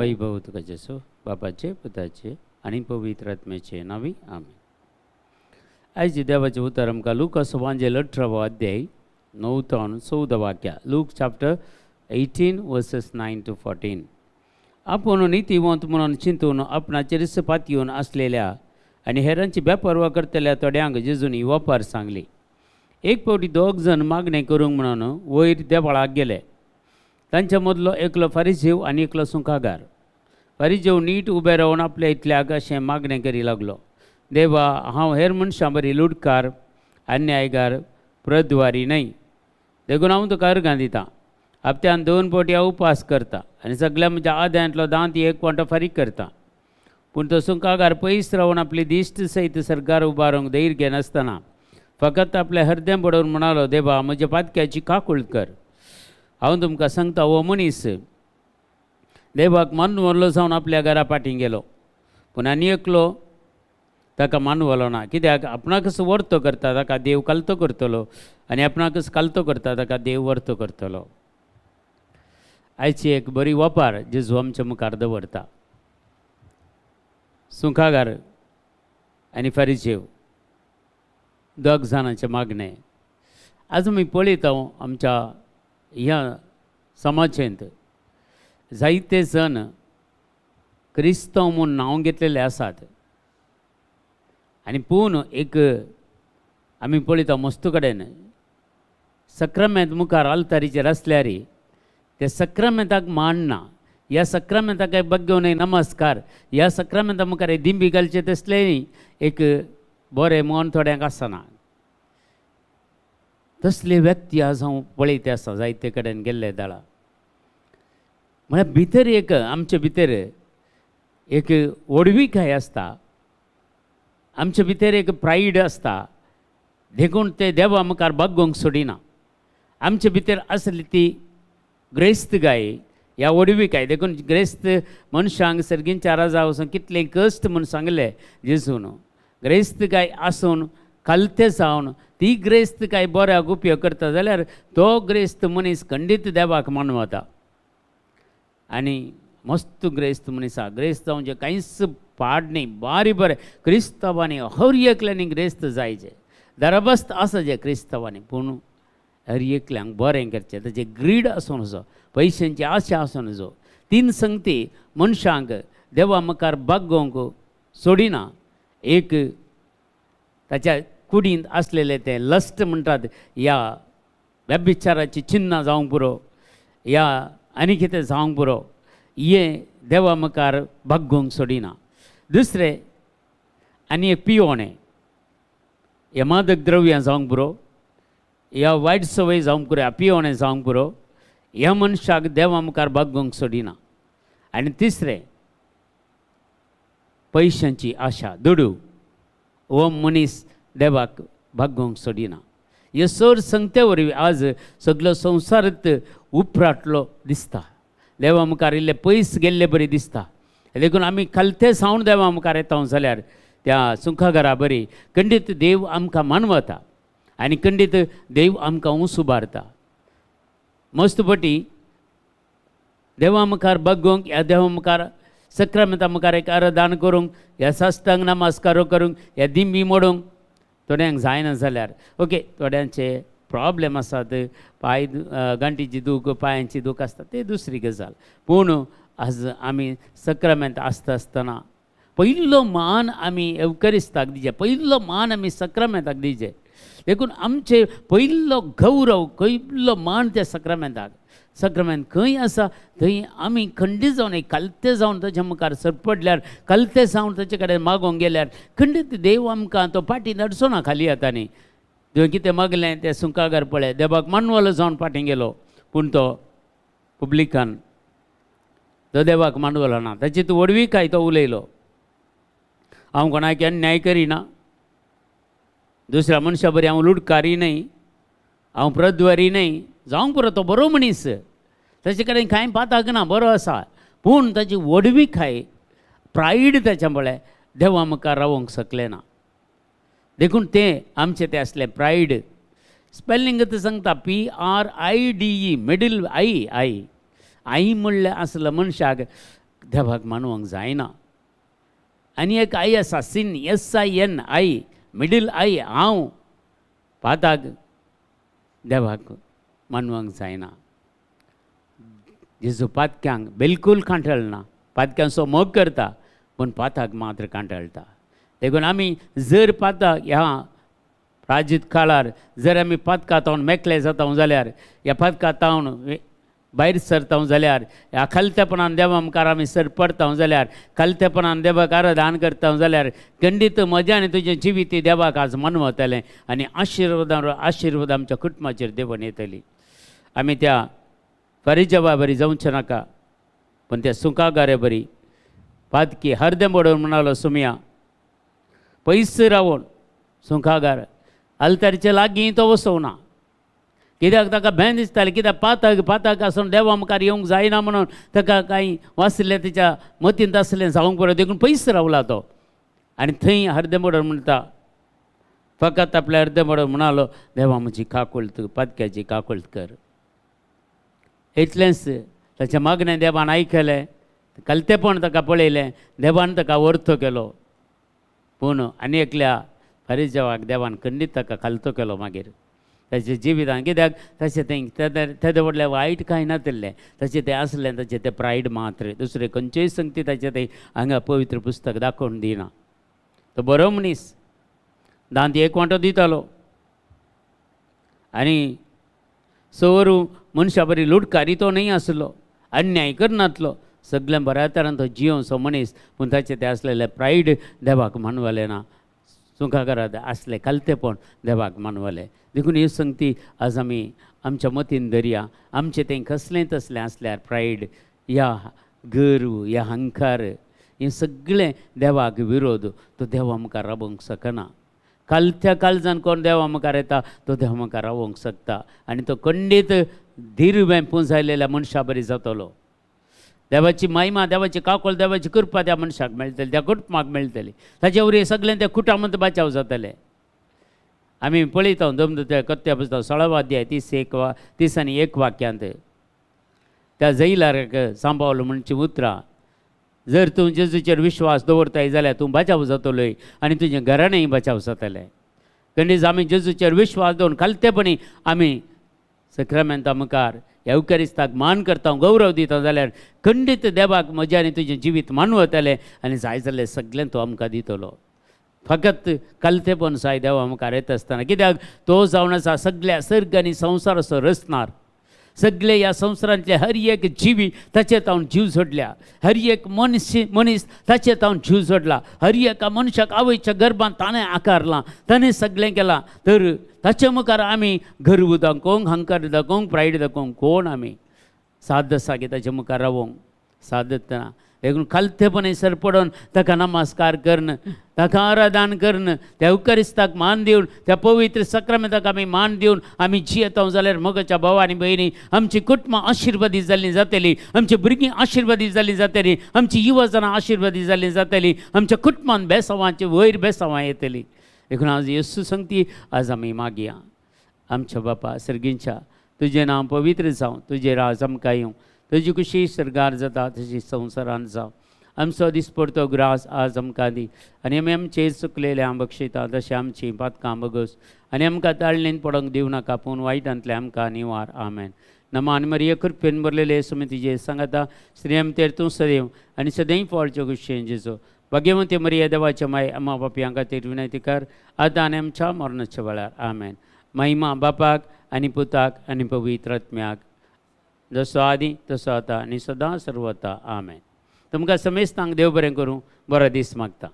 वैभव तुका जेसो बापाचे पुताचे आणि पवित्र आत्म्याचे नावी आमेन. आयज देवाचे उतर आमकां लूकास वांजेल 18 अध्याय 9 ते 14 वाक्या. Look chapter 18 versus 9 to 14. आपण नीतिवंत म्हणून चिंतून आपणाचेर सपात येवन असलेल्या आणि हेरांची बेपर्वा करतल्या थोड्यांक जेजूनी वापार सांगली. एक फावटी 2 जण मागणे करूंक म्हणून वयर देवळाक गेले. तांच्या मदलो एकलो फारिजेव आनी एकलो सुंकागार. फारिजेव नीट उबे रावन आपल्या इतल्याक अशें मागणें करी लागलो, देवा, हांव हेर मनशां बरी लुटकार, अन्यायगार, प्रद्वारी न्हय. देखून हांव तुका अर्गां दितां. हप्त्यान 2 फावटी हांव उपास करता आनी सगळ्या म्हज्या आद्यांतलो दांत एक वांटो फारीक करता. पूण तो सुंकागार पयस रावन आपली दिश्ट सयत सरकार उबारूंक धैर्य घेनासतना फकत आपल्या हृदय पडोवन म्हणालो, देवा, म्हज्या पातक्याची काकूळ कर. हांव तुमकां सांगता, हो मनीस देवाक मानून व्हरलो जावन आपल्या घरा फाटीं गेलो. पूण आनी एकलो ताका मानूं व्हरलो ना. कित्याक आपणाकच वर्तो करता ताका देव कालतो करतलो आनी आपणाकच कालतो करता ताका देव वर्तो करतलो. आयची एक बरी वापार जेजू आमच्या मुखार दवरता. सुंकागार आनी फारिजेव 2 जाणांचे मागणे. आज आमी पळयता आमच्या ह्या समाजांत जायते जण क्रिस्तांव म्हूण नांव घेतलेले आसात. आनी पूण एक आमी पळयता मस्तू कडेन सक्रामेंत मुखार आल्तारीचेर आसल्यार त्या सक्रामेंताक मानना. ह्या सक्रामेंताक बग्गेवनय नमस्कार, ह्या सक्रामेंता मुखार दिंबी घालचे तसलेंय एक बरें मन थोड्यांक आसना. तसले व्यक्ती आज हांव पळयते आसा जायते कडेन गेल्ले दाळा. म्हळ्यार भितर एक आमचे भितर एक ओडवीकाय आसता, आमचे भितर एक प्रायड आसता, देखून ते देवा मुखार बग्गोवंक सोडिना. आमचे भितर आसली ती ग्रेस्तगाय, ह्या ओडवीकाय. देखून ग्रेस्त मनशांक सर्गींच्या राजा वचून कितले कश्ट म्हूण सांगले जेजून. ग्रेस्तगाय आसून कालते जावन ती ग्रेस्तगाय बऱ्याक उपयोग करता जाल्यार तो ग्रेस्त मनीस खंडीत देवाक मानूं वता. आनी मस्त ग्रेस्त मनीसा ग्रेस्त जावचे कांयच पाड न्ही, बारी बरें क्रिस्तांवांनी हर एकल्यांनी ग्रेस्त जायचे, दरबस्त आसाचे क्रिस्तांवांनी. पूण हर एकल्यांक बरें करचें, ताचे ग्रीड आसूं नजो, पयशांची आशा आसूं नजो. 3 संगती मनशांक देवा मुखार बागोवंक सोडिना. एक ताच्या कुडींत आसलेले ते लस्ट म्हणटात, ह्या व्यभिचाराची चिन्नां जावंक पुरो, ह्या आनी कितें जावंक पुरो, हे देवा मुखार बागोवंक सोडिना. दुसरें आनी एक पियोणें, हे मादक द्रव्यां जावंक पुरो, ह्या वायट संवय जावंक पुरो, पियोणें जावंक पुरो, ह्या मनशाक देवा मुखार बागोवंक सोडिना. आनी तिसरें पयशांची आशा, दुडू, हो मनीस देवाक बागोवंक सोडिना. हे सर संगते वरवीं आज सगळो संवसारत उपराटलो दिसता. देवा मुखार इल्ले पयस गेल्ले बरी दिसता. देखून आमी खालते सावन देवा मुखार येता जाल्यार त्या सुंकागारा बरी खंडीत देव आमकां मानवता आनी खंडीत देव आमकां उंच उबारता. मस्तपटी देवा मुखार बागोवंक, ह्या देवा मुखार सक्रामेंता मुखार एक आराधना करूंक, ह्या साश्टांग नमस्कारो करूंक, ह्या दिंबी मोडूंक थोड्यांक जायना जाल्यार ओके, थोड्यांचे प्रॉब्लेम आसात, पांय गांठीची दूख, पांयांची दूख आसता, ते दुसरी गजाल. पूण आज आमी सक्रामेंत आसता आसतना पयलो मान आमी एवकरिस्ताक दिचे, पयलो मान आमी सक्रामेंताक दिचे. देखून आमचे पयलो गौरव, पयलो मान त्या सक्रामेंताक. सक्रामेंत खंय आसा थंय आमी खंडीत जावन कालते जावन ताच्या मुखार सरपडल्यार, कालते जावन ताचे कडेन मागोवंक गेल्यार खंडीत देव आमकां तो फाटीं नडचो ना खाली येतानी. तुवें कितें मागलें तें सुंकागार पळय, देवाक मानवलो जावन फाटीं गेलो, पूण तो पब्लिकान तो देवाक मानवलो ना. ताची तूं वडवीकाय तो उलयलो, हांव कोणाक अन्याय करिना, दुसऱ्या मनशा बरी हांव लुटकारी न्हय, हांव प्रद्वारी न्हय, जावंक पुरो तो बरो मनीस, ताचे कडेन कांय पाताक ना, बरो आसा. पूण ताची वडवीकाय, प्रायड ताच्या म्हळ्यार देवा मुखार रावंक शकलें ना. देखून तें आमचें तें असलें प्रायड. स्पेलिंग ते सांगता PRIDE, मिडल आई. आई म्हणल्यार आसलो मनशाक देवाक मानूंक जायना. आनी एक आई आसा सिन, SIN आई, मिडल आई, हांव पाताक देवाक मानूंक जायना. जेजू पातक्यांक बिलकूल कांठळना, पातक्यांचो मोग करता पूण पाताक मात्र कांठळटा. देखून आमी जर पाताक ह्या प्राजीत काळार जर आमी पातकांतावन मेकळे जाता जाल्यार, ह्या पातकांतावन भायर सरता जाल्यार, ह्या खालतेपणान देवा मुखार आमी सर पडता जाल्यार, खालतेपणान देवाक आराधन करता जाल्यार खंडीत म्हजें आनी तुजें जिवीत देवाक आज मनवतलें आनी आशिर्वाद आमच्या कुटुंबाचेर देवून येतली. आमी त्या फरिजवा बरी जावचें नाका पूण त्या सुखागारे बरी पातकी हरदें मोडून म्हणालो सुमया पयस रावून सुखागार आल्तारीच्या लागीं तो वचोना. कित्याक ताका भें दिसतालें, कित्याक पाताक आसून देवा मुखार येवंक जायना म्हणून ताका कांय वाचलें तेच्या मतींत आसलें जावंक पडत. देखून पयस रावला तो आनी थंय हरदें मोडून म्हणटा, फकत आपल्या हरदें मोडून म्हणालो देवा म्हजी काकुळत, पातक्याची काकुळत कर. इतलेंच ताच्या मागणें देवान आयकलें, कलतेपण ताका पळयलें, देवान ताका वरतो केलो. पूण आनी एकल्या फरिजवाक देवान खंडीत ताका खालतो केलो मागीर ताच्या जिवितान. कित्याक तशें तेदे व्हडलें वायट कांय नासलें, तशें तें आसलें ताचें तें प्रायड मात्र. दुसरें खंयचेय संगती ताचें तें हांगा पवित्र पुस्तक दाखोवन दिना. तो बरो मनीस, दांत एक वांटो दितालो आनी सवरू मनशा बरी लुटकारी तो न्ही आसलो, अन्याय करनासलो, सगळें बऱ्या तरान तो जियोसो मनीस. पूण ताचें तें आसलेलें प्रायड देवाक मानवलें ना, सुखाकारांत आसलें खालतेपण देवाक मानवलें. देखून ह्यो संगती आज आमी आमच्या मतीन धरया. आमचें तें कसलें तसलें आसल्यार प्रायड, ह्या गर्व, ह्या अहंकार, हें सगळें देवाक विरोध. तो देवा मुखार रावोंक शकना. कालत्या काळजान कोण देवा मुखार येता तो देवा मुखार रावोंक शकता आनी तो खंडीत धीरुबें पुंजायलेल्या मनशा बरी जातलो. देवाची महिमा, देवाची काकोळ, देवाची कृपा त्या मनशाक मेळटली, त्या कुटुंबाक मेळटली. ताचे वरी सगळें त्या कुटामंत बचाव जातलें. आमी पळयता दमदत्या कत्या पुस्तक 16 अध्याय 30 आनी 1 वाक्यांत त्या जैलाराक सांबावलो म्हणची उतरां, जर तूं जेजूचेर विश्वास दवरताय जाल्यार तूं बचाव जातलोय आनी तुजें घराणेंय बचाव जातलें. खंडीत आमी जेजूचेर विश्वास दवरून खालतेपणी आमी सक्रामेंता मुखार एवकारिस्ताक मान करता, गौरव दिता जाल्यार खंडीत देवाक म्हजें आनी तुजें जिवीत मानवतलें आनी जाय जाल्यार सगळें तो आमकां दितलो. फकत कलतेपण साय देवा मुखार येता आसतना. कित्याक तो जावन आसा सगळ्या सर्ग आनी संवसार असो रचणार. सगळे ह्या संवसारांतले हर एक जिवी ताचे तावन जीव सोडल्या, हर एक मनीस ताचे तावन जीव सोडला, हर एका मनशाक आवयच्या गर्भांत ताणें आकारलां, ताणें सगळें केलां. तर ताचे मुखार आमी गर्व दाखोवंक, अहंकार दाखोवंक, प्रायड दाखोवंक कोण आमी? साद आसा की ताचे मुखार रावोंक सादत ना. देखून खालतेपणी सर पडोवन ताका नमस्कार करन, ताका आराधन करन, त्या उकरिस्ताक मान दिवन, त्या पवित्र सक्रामेंताक आमी मान दिवन आमी जियेता जाल्यार मोगाच्या भाव आनी भयणी आमची कुटुंबां आशिर्वादीत जाल्लीं जातलीं, आमची भुरगीं आशिर्वादीत जाल्लीं जातलीं, आमची युवजनां आशिर्वादीत जाल्लीं जातलीं, आमच्या कुटुंबान बेसांवांची वयर बेसांवां येतलीं. देखून आज येसू सांगती आज आमी मागया. आमच्या बापा सर्गींच्या तुजें नांव पवित्र जावं, तुजें राज आमकां येवं, तुजी खुशी सरगार जाता तशी संवसारांत जावं. आमचो दिसपडतो ग्रास आज आमकां दी आनी आमी आमचेर चुकलेलें बक्षयता तशें आमची पातकां बगस आनी आमकां ताळणेन पडोंक दिवं नाका पूण वायटांतले आमकां निवार. आमेन. नमान मरिये कृपेन भरलेले सुमतीजे सांगाता श्री आमतेर तूं सदैव आनी सदैव फळच्यो कुशेन जेजो भाग्यवंती मरिये देवाच्या माय अम्मा बापयां खातीर विनंती कर आतां आनी आमच्या मरणाच्या वेळार. आमेन. महिमा बापाक आनी पुताक आनी पवित्र आत्म्याक जसो आदी तसो आतां आनी सदां सर्वता. आमेन. तुमकां समेस्तांक देव बरें करूं. बरो दीस मागता.